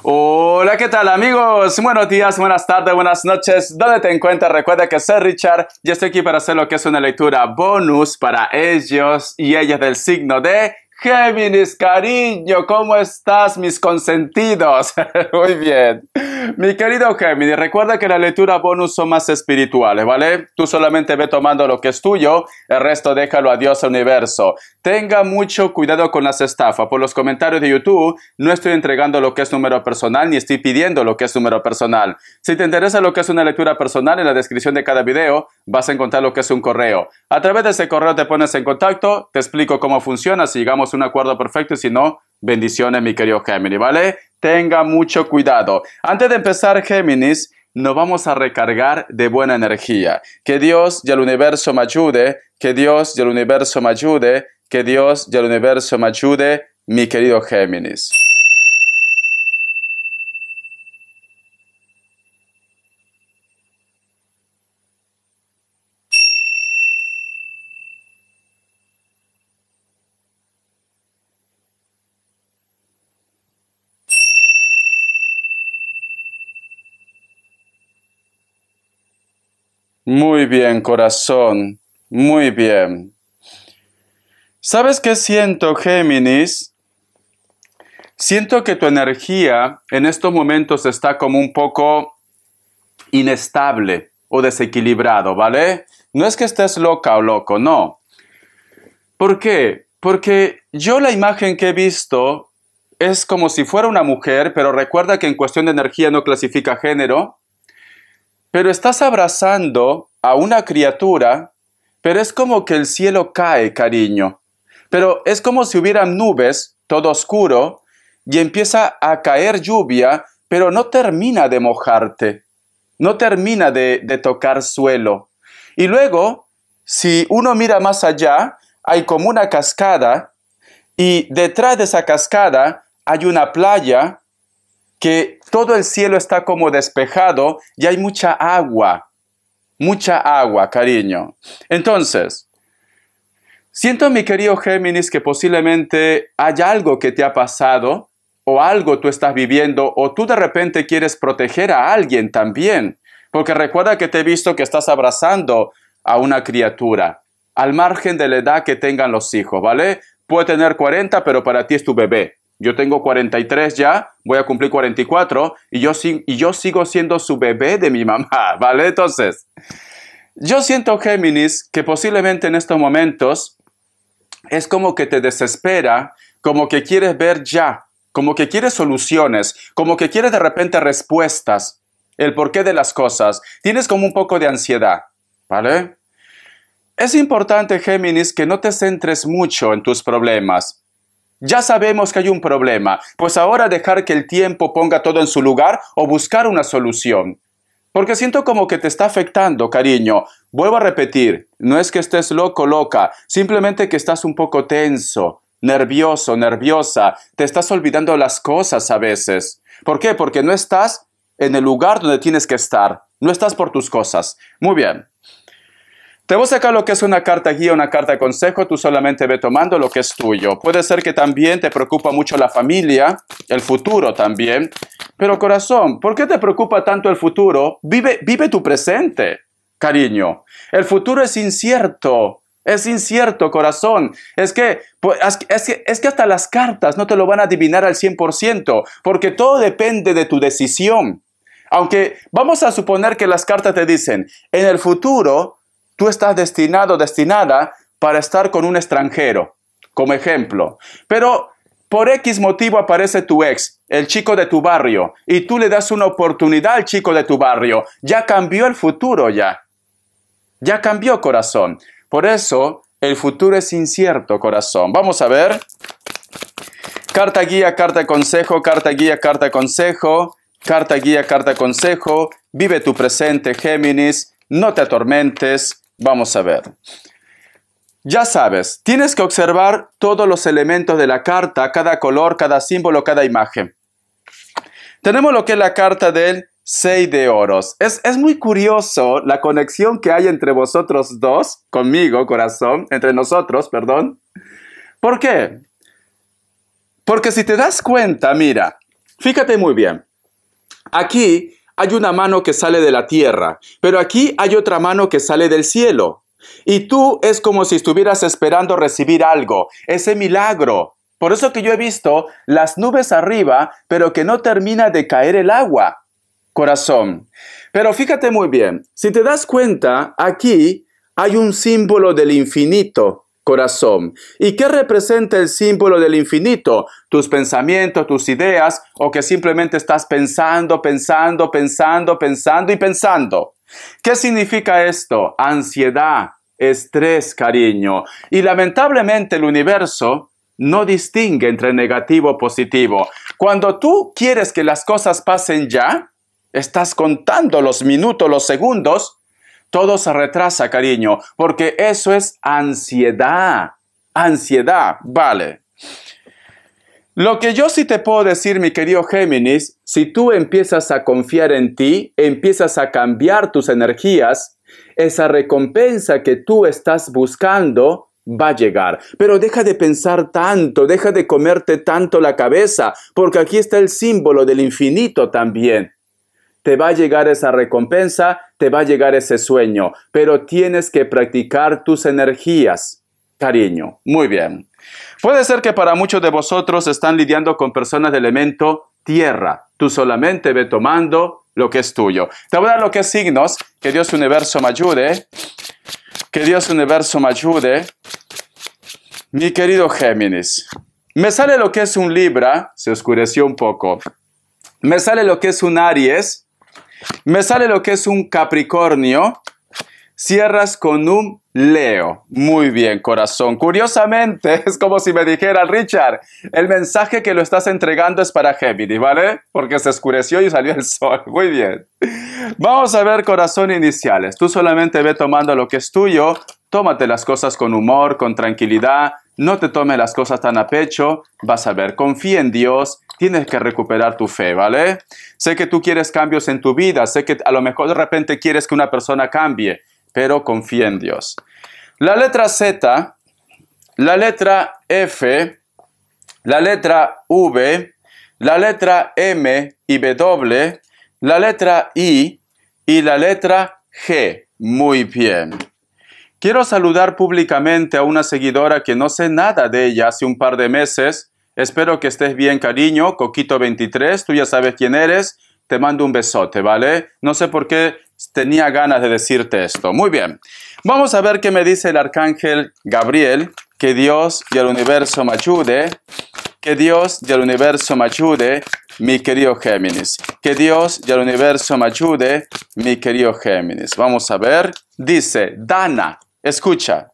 Hola, ¿qué tal amigos? Buenos días, buenas tardes, buenas noches. ¿Dónde te encuentras? Recuerda que soy Richard y estoy aquí para hacer lo que es una lectura bonus para ellos y ellas del signo de Géminis. Cariño, ¿cómo estás, mis consentidos? Muy bien. Mi querido Géminis, recuerda que las lecturas bonus son más espirituales, ¿vale? Tú solamente ve tomando lo que es tuyo, el resto déjalo a Dios, al universo. Tenga mucho cuidado con las estafas. Por los comentarios de YouTube, no estoy entregando lo que es número personal, ni estoy pidiendo lo que es número personal. Si te interesa lo que es una lectura personal, en la descripción de cada video vas a encontrar lo que es un correo. A través de ese correo te pones en contacto, te explico cómo funciona, si llegamos a un acuerdo perfecto y si no, bendiciones, mi querido Géminis, ¿vale? Tenga mucho cuidado. Antes de empezar, Géminis, nos vamos a recargar de buena energía. Que Dios y el universo me ayude, que Dios y el universo me ayude, que Dios y el universo me ayude, mi querido Géminis. Muy bien, corazón. Muy bien. ¿Sabes qué siento, Géminis? Siento que tu energía en estos momentos está como un poco inestable o desequilibrado, ¿vale? No es que estés loca o loco, no. ¿Por qué? Porque yo la imagen que he visto es como si fuera una mujer, pero recuerda que en cuestión de energía no clasifica género. Pero estás abrazando a una criatura, pero es como que el cielo cae, cariño. Pero es como si hubieran nubes, todo oscuro, y empieza a caer lluvia, pero no termina de mojarte, no termina de tocar suelo. Y luego, si uno mira más allá, hay como una cascada, y detrás de esa cascada hay una playa, que todo el cielo está como despejado y hay mucha agua, cariño. Entonces, siento, mi querido Géminis, que posiblemente haya algo que te ha pasado o algo tú estás viviendo o tú de repente quieres proteger a alguien también, porque recuerda que te he visto que estás abrazando a una criatura, al margen de la edad que tengan los hijos, ¿vale? Puede tener 40, pero para ti es tu bebé. Yo tengo 43 ya, voy a cumplir 44 y yo sigo siendo su bebé de mi mamá, ¿vale? Entonces, yo siento, Géminis, que posiblemente en estos momentos es como que te desespera, como que quieres ver ya, como que quieres soluciones, como que quieres de repente respuestas, el porqué de las cosas. Tienes como un poco de ansiedad, ¿vale? Es importante, Géminis, que no te centres mucho en tus problemas. Ya sabemos que hay un problema, pues ahora dejar que el tiempo ponga todo en su lugar o buscar una solución. Porque siento como que te está afectando, cariño. Vuelvo a repetir, no es que estés loco, loca, simplemente que estás un poco tenso, nervioso, nerviosa, te estás olvidando las cosas a veces. ¿Por qué? Porque no estás en el lugar donde tienes que estar, no estás por tus cosas. Muy bien. Te voy a sacar lo que es una carta guía, una carta de consejo, tú solamente ve tomando lo que es tuyo. Puede ser que también te preocupa mucho la familia, el futuro también. Pero corazón, ¿por qué te preocupa tanto el futuro? Vive tu presente, cariño. El futuro es incierto, corazón. Es que hasta las cartas no te lo van a adivinar al 100%, porque todo depende de tu decisión. Aunque vamos a suponer que las cartas te dicen, en el futuro tú estás destinado, destinada para estar con un extranjero, como ejemplo. Pero por X motivo aparece tu ex, el chico de tu barrio, y tú le das una oportunidad al chico de tu barrio. Ya cambió el futuro, ya. Ya cambió, corazón. Por eso, el futuro es incierto, corazón. Vamos a ver. Carta guía, carta de consejo, carta guía, carta de consejo, carta guía, carta de consejo. Vive tu presente, Géminis. No te atormentes. Vamos a ver. Ya sabes, tienes que observar todos los elementos de la carta, cada color, cada símbolo, cada imagen. Tenemos lo que es la carta del 6 de oros. Es muy curioso la conexión que hay entre vosotros dos, conmigo, corazón, entre nosotros, perdón. ¿Por qué? Porque si te das cuenta, mira, Fíjate muy bien. Aquí hay una mano que sale de la tierra, pero aquí hay otra mano que sale del cielo. Y tú es como si estuvieras esperando recibir algo, ese milagro. Por eso que yo he visto las nubes arriba, pero que no termina de caer el agua. Corazón. Pero fíjate muy bien, si te das cuenta, aquí hay un símbolo del infinito, corazón. ¿Y qué representa el símbolo del infinito? Tus pensamientos, tus ideas, o que simplemente estás pensando y pensando. ¿Qué significa esto? Ansiedad, estrés, cariño. Y lamentablemente el universo no distingue entre negativo o positivo. Cuando tú quieres que las cosas pasen ya, estás contando los minutos, los segundos, todo se retrasa, cariño, porque eso es ansiedad. Ansiedad, vale. Lo que yo sí te puedo decir, mi querido Géminis, si tú empiezas a confiar en ti, empiezas a cambiar tus energías, esa recompensa que tú estás buscando va a llegar. Pero deja de pensar tanto, deja de comerte tanto la cabeza, porque aquí está el símbolo del infinito también. Te va a llegar esa recompensa, te va a llegar ese sueño, pero tienes que practicar tus energías, cariño. Muy bien. Puede ser que para muchos de vosotros están lidiando con personas de elemento tierra. Tú solamente ve tomando lo que es tuyo. Te voy a dar lo que es signos. Que Dios Universo me ayude. Que Dios Universo me ayude. Mi querido Géminis. Me sale lo que es un Libra. Se oscureció un poco. Me sale lo que es un Aries. Me sale lo que es un Capricornio. Cierras con un Leo. Muy bien, corazón. Curiosamente, es como si me dijera, Richard, el mensaje que lo estás entregando es para Géminis, ¿vale? Porque se oscureció y salió el sol. Muy bien. Vamos a ver, corazón, iniciales. Tú solamente ve tomando lo que es tuyo. Tómate las cosas con humor, con tranquilidad. No te tomes las cosas tan a pecho. Vas a ver, confía en Dios. Tienes que recuperar tu fe, ¿vale? Sé que tú quieres cambios en tu vida. Sé que a lo mejor de repente quieres que una persona cambie. Pero confía en Dios. La letra Z, la letra F, la letra V, la letra M y W, la letra I y la letra G. Muy bien. Quiero saludar públicamente a una seguidora que no sé nada de ella hace un par de meses. Espero que estés bien, cariño. Coquito23, tú ya sabes quién eres. Te mando un besote, ¿vale? No sé por qué tenía ganas de decirte esto. Muy bien. Vamos a ver qué me dice el arcángel Gabriel. Que Dios y el universo me ayude. Que Dios y el universo me ayude, mi querido Géminis. Que Dios y el universo me ayude, mi querido Géminis. Vamos a ver. Dice Dana. Escucha.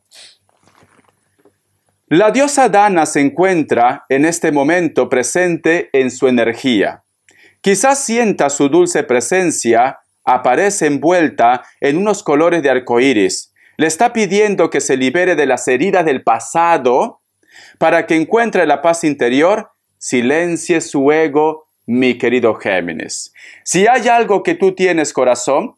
La diosa Dana se encuentra en este momento presente en su energía. Quizás sienta su dulce presencia, aparece envuelta en unos colores de arcoíris. Le está pidiendo que se libere de las heridas del pasado para que encuentre la paz interior, silencie su ego, mi querido Géminis. Si hay algo que tú tienes, corazón,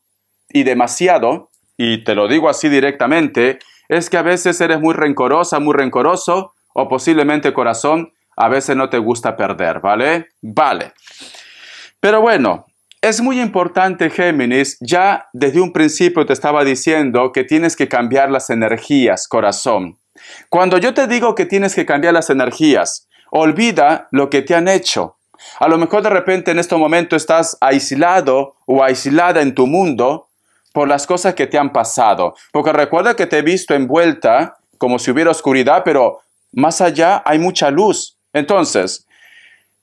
y demasiado, y te lo digo así directamente, es que a veces eres muy rencorosa, muy rencoroso, o posiblemente, corazón, a veces no te gusta perder, ¿vale? Vale. Pero bueno, es muy importante, Géminis, ya desde un principio te estaba diciendo que tienes que cambiar las energías, corazón. Cuando yo te digo que tienes que cambiar las energías, olvida lo que te han hecho. A lo mejor de repente en este momento estás aislado o aislada en tu mundo por las cosas que te han pasado. Porque recuerda que te he visto envuelta como si hubiera oscuridad, pero más allá hay mucha luz. Entonces,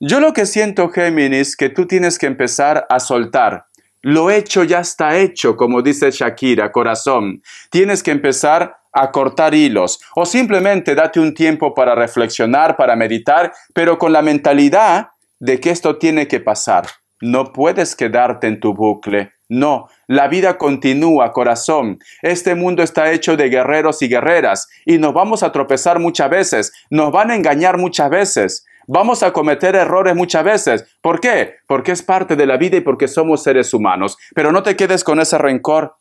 yo lo que siento, Géminis, que tú tienes que empezar a soltar. Lo hecho ya está hecho, como dice Shakira, corazón. Tienes que empezar a cortar hilos. O simplemente date un tiempo para reflexionar, para meditar, pero con la mentalidad de que esto tiene que pasar. No puedes quedarte en tu bucle. No, la vida continúa, corazón. Este mundo está hecho de guerreros y guerreras y nos vamos a tropezar muchas veces. Nos van a engañar muchas veces. Vamos a cometer errores muchas veces. ¿Por qué? Porque es parte de la vida y porque somos seres humanos. Pero no te quedes con ese rencor,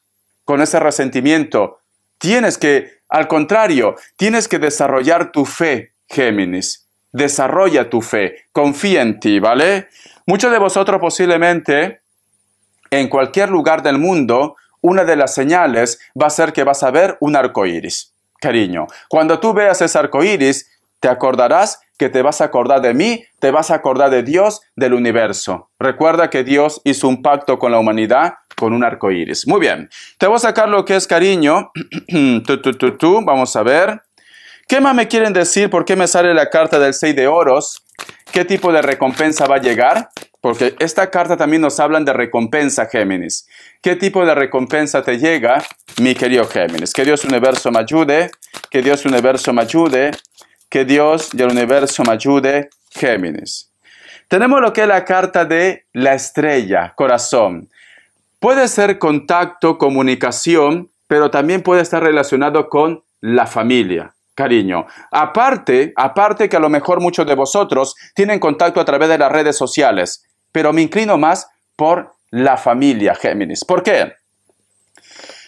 con ese resentimiento. Tienes que, al contrario, tienes que desarrollar tu fe, Géminis. desarrolla tu fe, confía en ti, ¿vale? Muchos de vosotros posiblemente en cualquier lugar del mundo, una de las señales va a ser que vas a ver un arco iris. Cariño, cuando tú veas ese arco iris, te acordarás que te vas a acordar de mí, te vas a acordar de Dios, del universo. Recuerda que Dios hizo un pacto con la humanidad con un arco iris. Muy bien, te voy a sacar lo que es cariño. Vamos a ver. ¿Qué más me quieren decir? ¿Por qué me sale la carta del 6 de oros? ¿Qué tipo de recompensa va a llegar? Porque esta carta también nos habla de recompensa, Géminis. ¿Qué tipo de recompensa te llega, mi querido Géminis? Que Dios universo me ayude, que Dios universo me ayude, que Dios y el universo me ayude, Géminis. Tenemos lo que es la carta de la estrella, corazón. Puede ser contacto, comunicación, pero también puede estar relacionado con la familia. Cariño, aparte que a lo mejor muchos de vosotros tienen contacto a través de las redes sociales, pero me inclino más por la familia, Géminis. ¿Por qué?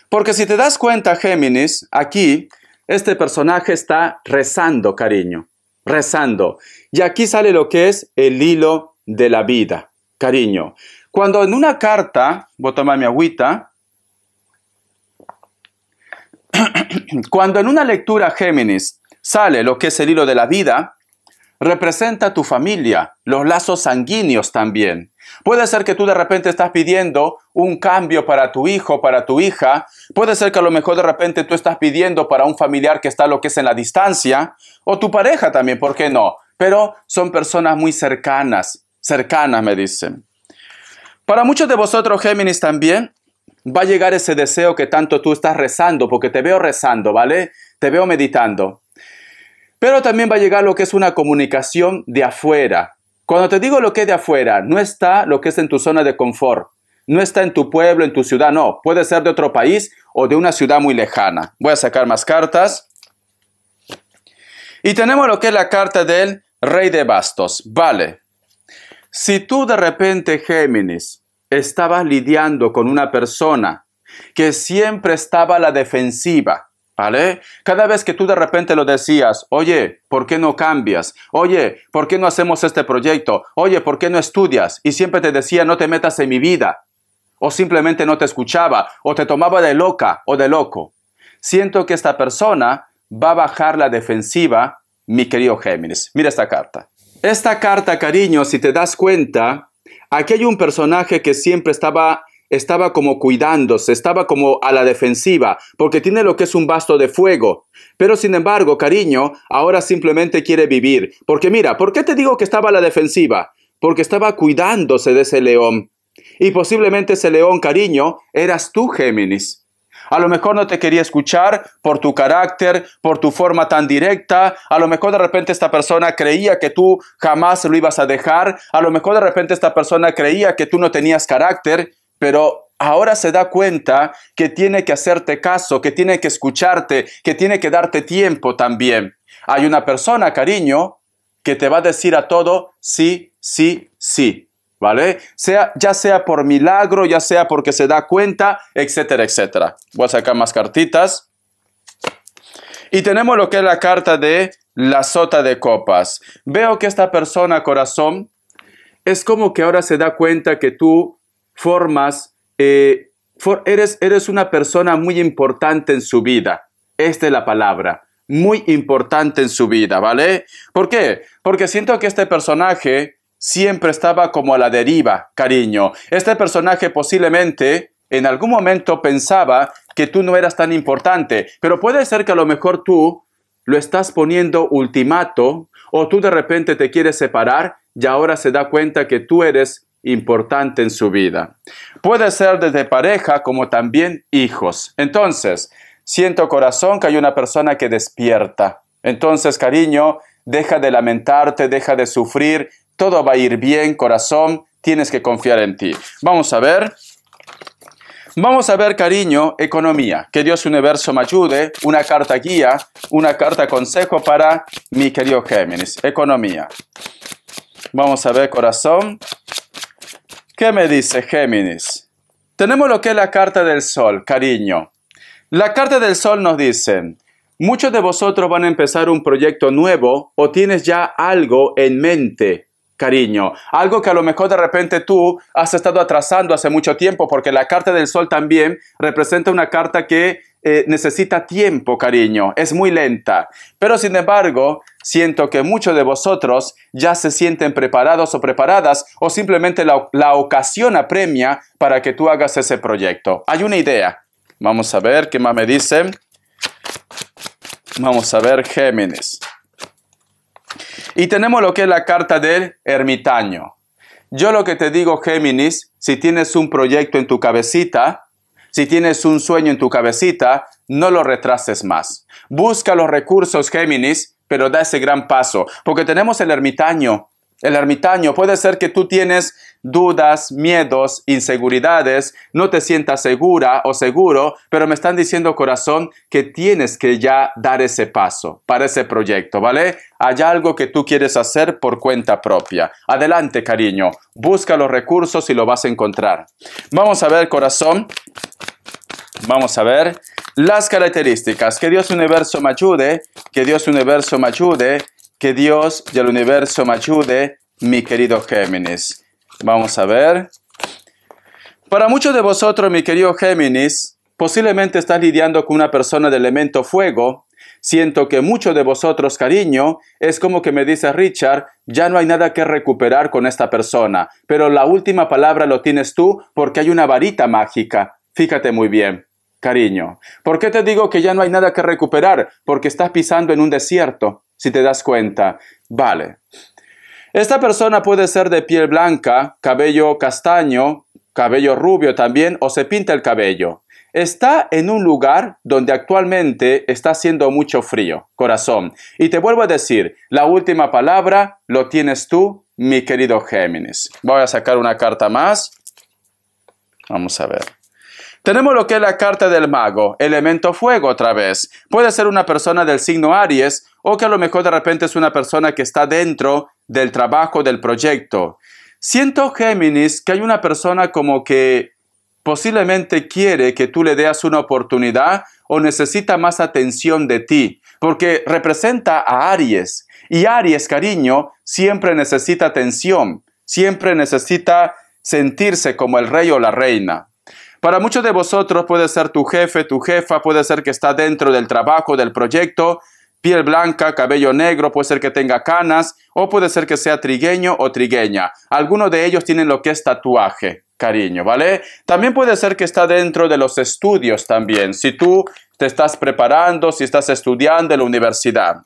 Porque si te das cuenta, Géminis, aquí este personaje está rezando, cariño, rezando. Y aquí sale lo que es el hilo de la vida, cariño. Cuando en una carta, voy a tomar mi agüita, cuando en una lectura, Géminis, sale lo que es el hilo de la vida, representa tu familia, los lazos sanguíneos también. Puede ser que tú de repente estás pidiendo un cambio para tu hijo, para tu hija. Puede ser que a lo mejor de repente tú estás pidiendo para un familiar que está lo que es en la distancia, o tu pareja también, ¿por qué no? Pero son personas muy cercanas me dicen. Para muchos de vosotros, Géminis, también va a llegar ese deseo que tanto tú estás rezando, porque te veo rezando, ¿vale? Te veo meditando. Pero también va a llegar lo que es una comunicación de afuera. Cuando te digo lo que es de afuera, no está lo que es en tu zona de confort. No está en tu pueblo, en tu ciudad, no. Puede ser de otro país o de una ciudad muy lejana. Voy a sacar más cartas. Y tenemos lo que es la carta del Rey de Bastos. Vale. Si tú de repente, Géminis, estabas lidiando con una persona que siempre estaba a la defensiva, ¿vale? Cada vez que tú de repente lo decías, oye, ¿por qué no cambias? Oye, ¿por qué no hacemos este proyecto? Oye, ¿por qué no estudias? Y siempre te decía, no te metas en mi vida. O simplemente no te escuchaba, o te tomaba de loca o de loco. Siento que esta persona va a bajar la defensiva, mi querido Géminis. Mira esta carta. Esta carta, cariño, si te das cuenta, aquí hay un personaje que siempre estaba como cuidándose, estaba como a la defensiva, porque tiene lo que es un basto de fuego. Pero sin embargo, cariño, ahora simplemente quiere vivir. Porque mira, ¿por qué te digo que estaba a la defensiva? Porque estaba cuidándose de ese león. Y posiblemente ese león, cariño, eras tú, Géminis. A lo mejor no te quería escuchar por tu carácter, por tu forma tan directa. A lo mejor de repente esta persona creía que tú jamás lo ibas a dejar. A lo mejor de repente esta persona creía que tú no tenías carácter, pero ahora se da cuenta que tiene que hacerte caso, que tiene que escucharte, que tiene que darte tiempo también. Hay una persona, cariño, que te va a decir a todo sí, sí, sí. ¿Vale? Ya sea por milagro, ya sea porque se da cuenta, etcétera, etcétera. Voy a sacar más cartitas. Y tenemos lo que es la carta de la sota de copas. Veo que esta persona, corazón, es como que ahora se da cuenta que tú eres una persona muy importante en su vida. Esta es la palabra. Muy importante en su vida, ¿vale? ¿Por qué? Porque siento que este personaje siempre estaba como a la deriva, cariño. Este personaje posiblemente en algún momento pensaba que tú no eras tan importante, pero puede ser que a lo mejor tú lo estás poniendo ultimato o tú de repente te quieres separar y ahora se da cuenta que tú eres importante en su vida. Puede ser desde pareja como también hijos. Entonces, siento, corazón, que hay una persona que despierta. Entonces, cariño, deja de lamentarte, deja de sufrir. Todo va a ir bien, corazón. Tienes que confiar en ti. Vamos a ver. Vamos a ver, cariño, economía. Que Dios universo me ayude. Una carta guía, una carta consejo para mi querido Géminis. Economía. Vamos a ver, corazón. ¿Qué me dice Géminis? Tenemos lo que es la carta del sol, cariño. La carta del sol nos dice, Muchos de vosotros van a empezar un proyecto nuevo o tienes ya algo en mente, cariño. Algo que a lo mejor de repente tú has estado atrasando hace mucho tiempo, porque la carta del sol también representa una carta que necesita tiempo, cariño. Es muy lenta. Pero sin embargo, siento que muchos de vosotros ya se sienten preparados o preparadas, o simplemente la ocasión apremia para que tú hagas ese proyecto. Hay una idea. Vamos a ver qué más me dicen. Vamos a ver, Géminis. Y tenemos lo que es la carta del ermitaño. Yo lo que te digo, Géminis, si tienes un proyecto en tu cabecita, si tienes un sueño en tu cabecita, no lo retrases más. Busca los recursos, Géminis, pero da ese gran paso. Porque tenemos el ermitaño. El ermitaño, puede ser que tú tienes dudas, miedos, inseguridades, no te sientas segura o seguro, pero me están diciendo, corazón, que tienes que ya dar ese paso para ese proyecto, ¿vale? Hay algo que tú quieres hacer por cuenta propia. Adelante, cariño, busca los recursos y lo vas a encontrar. Vamos a ver, corazón, vamos a ver las características. Que Dios Universo me ayude, que Dios Universo me ayude. Que Dios y el universo me ayude, mi querido Géminis. Vamos a ver. Para muchos de vosotros, mi querido Géminis, posiblemente estás lidiando con una persona de elemento fuego. Siento que muchos de vosotros, cariño, es como que me dice Richard, ya no hay nada que recuperar con esta persona. Pero la última palabra lo tienes tú porque hay una varita mágica. Fíjate muy bien, cariño. ¿Por qué te digo que ya no hay nada que recuperar? Porque estás pisando en un desierto. Si te das cuenta, vale. Esta persona puede ser de piel blanca, cabello castaño, cabello rubio también, o se pinta el cabello. Está en un lugar donde actualmente está haciendo mucho frío, corazón. Y te vuelvo a decir, la última palabra lo tienes tú, mi querido Géminis. Voy a sacar una carta más. Vamos a ver. Tenemos lo que es la carta del mago, elemento fuego otra vez. Puede ser una persona del signo Aries o que a lo mejor de repente es una persona que está dentro del trabajo del proyecto. Siento, Géminis, que hay una persona como que posiblemente quiere que tú le des una oportunidad o necesita más atención de ti, porque representa a Aries. Y Aries, cariño, siempre necesita atención, siempre necesita sentirse como el rey o la reina. Para muchos de vosotros puede ser tu jefe, tu jefa, puede ser que está dentro del trabajo, del proyecto, piel blanca, cabello negro, puede ser que tenga canas, o puede ser que sea trigueño o trigueña. Algunos de ellos tienen lo que es tatuaje, cariño, ¿vale? También puede ser que está dentro de los estudios también, si tú te estás preparando, si estás estudiando en la universidad.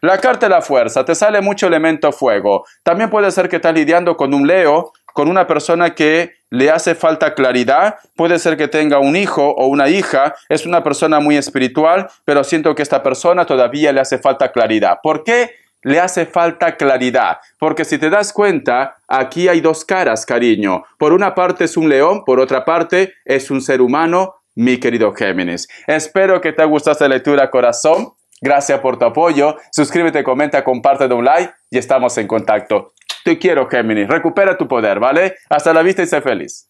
La carta de la fuerza, te sale mucho elemento fuego. También puede ser que estás lidiando con un Leo, con una persona que le hace falta claridad, puede ser que tenga un hijo o una hija, es una persona muy espiritual, pero siento que esta persona todavía le hace falta claridad. ¿Por qué le hace falta claridad? Porque si te das cuenta, aquí hay dos caras, cariño. Por una parte es un león, por otra parte es un ser humano, mi querido Géminis. Espero que te haya gustado esta lectura, corazón. Gracias por tu apoyo. Suscríbete, comenta, comparte, da un like y estamos en contacto. Te quiero, Géminis. Recupera tu poder, ¿vale? Hasta la vista y sé feliz.